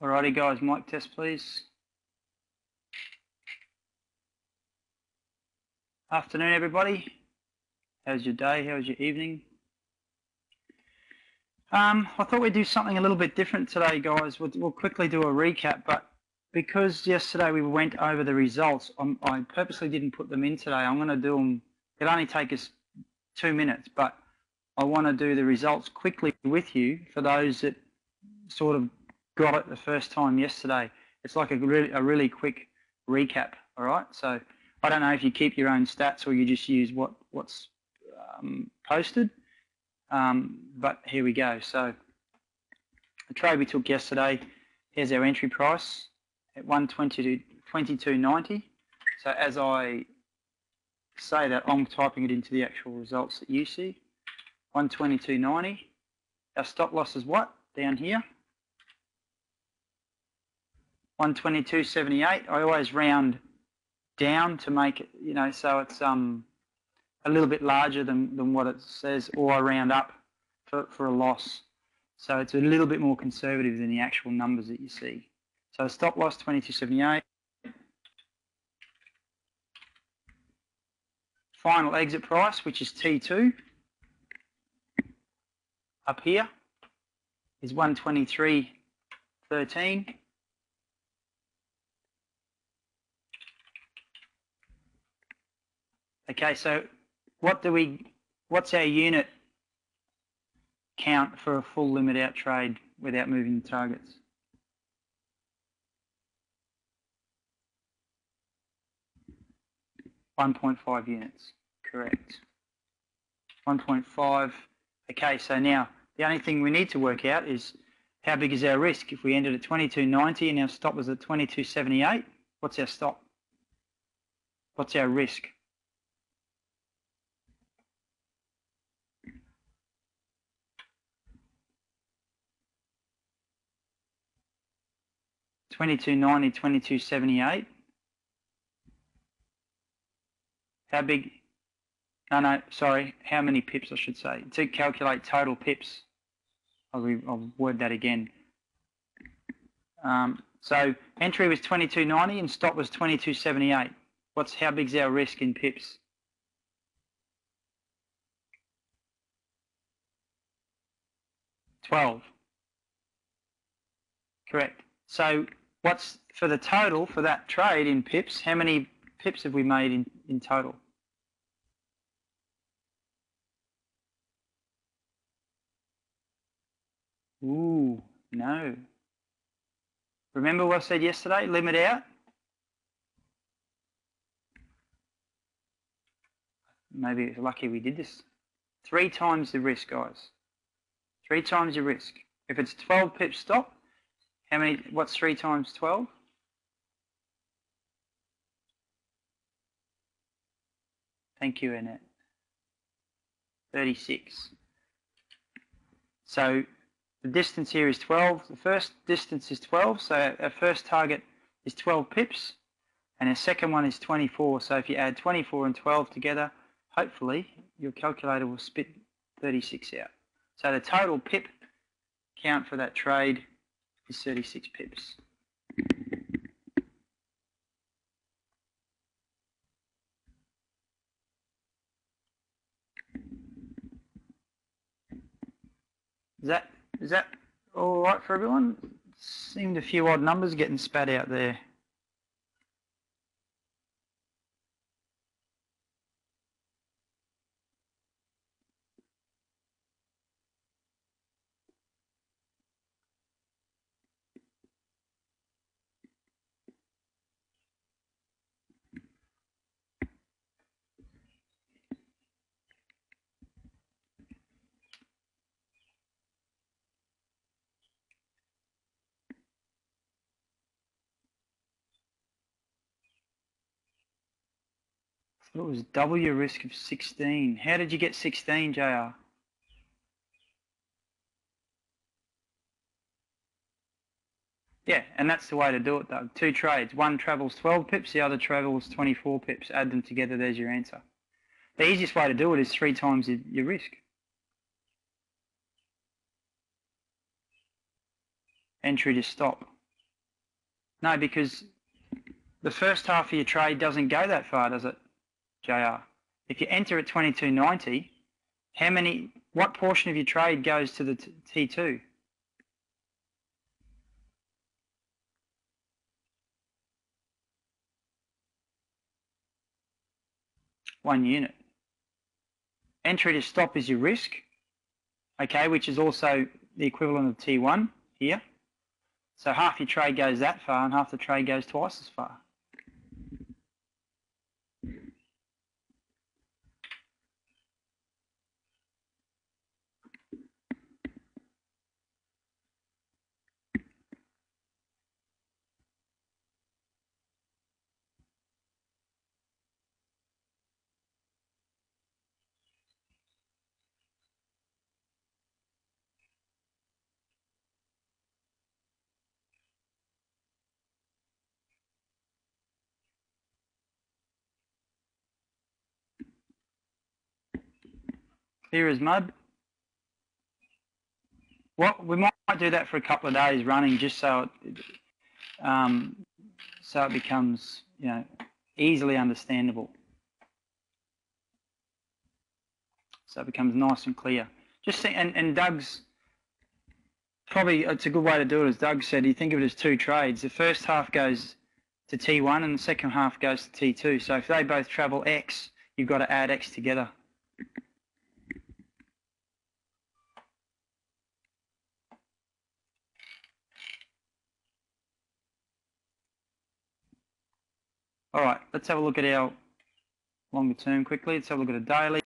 Alrighty guys, mic test please. Afternoon everybody. How's your day? How's your evening? I thought we'd do something a little bit different today guys. We'll quickly do a recap, but because yesterday we went over the results, I purposely didn't put them in today. I'm going to do them, it'll only take us 2 minutes, but I want to do the results quickly with you for those that sort of got it the first time yesterday. It's like a really quick recap, all right? So I don't know if you keep your own stats or you just use what's posted, but here we go. So the trade we took yesterday, here's our entry price at 120 to 22.90. So as I say that, I'm typing it into the actual results that you see. 122.90. Our stop loss is what? Down here. 122.78. I always round down to make it, you know, so it's a little bit larger than what it says, or I round up for a loss. So it's a little bit more conservative than the actual numbers that you see. So stop loss 22.78. Final exit price, which is T2, up here, is 123.13. Okay, so what's our unit count for a full limit out trade without moving the targets? $1.5 units, correct. 1.5. Okay, so now the only thing we need to work out is how big is our risk. If we ended at 22.90 and our stop was at 22.78, what's our stop? What's our risk? $22.90, $22.78. How big? No, sorry. How many pips, I should say. To calculate total pips, I'll word that again. So entry was 22.90 and stop was 22.78. How big's our risk in pips? $12. Correct. So what's for the total for that trade in pips? How many pips have we made in total? Ooh, no. Remember what I said yesterday? Limit out. Maybe it's lucky we did this. 3 times the risk, guys. 3 times your risk. If it's 12 pips stop, how many? What's 3 times 12? Thank you, Annette. 36. So the distance here is 12. The first distance is 12, so our first target is 12 pips, and our second one is 24. So if you add 24 and 12 together, hopefully your calculator will spit 36 out. So the total pip count for that trade is 36 pips. Is that all right for everyone? Seemed a few odd numbers getting spat out there. It was double your risk of 16. How did you get 16, JR? Yeah, and that's the way to do it, though. 2 trades. One travels 12 pips, the other travels 24 pips. Add them together, there's your answer. The easiest way to do it is 3 times your risk. Entry to stop. No, because the first half of your trade doesn't go that far, does it, JR? If you enter at 22.90, what portion of your trade goes to the T2? One unit. Entry to stop is your risk, okay, which is also the equivalent of T1 here. So half your trade goes that far and half the trade goes twice as far. Clear as mud. Well, we might do that for a couple of days running, just so it becomes, easily understandable. So it becomes nice and clear. Just think, and Doug's probably, it's a good way to do it, as Doug said. You think of it as two trades. The first half goes to T1 and the second half goes to T2. So if they both travel X, you've got to add X together. All right, let's have a look at our longer term quickly. Let's have a look at a daily.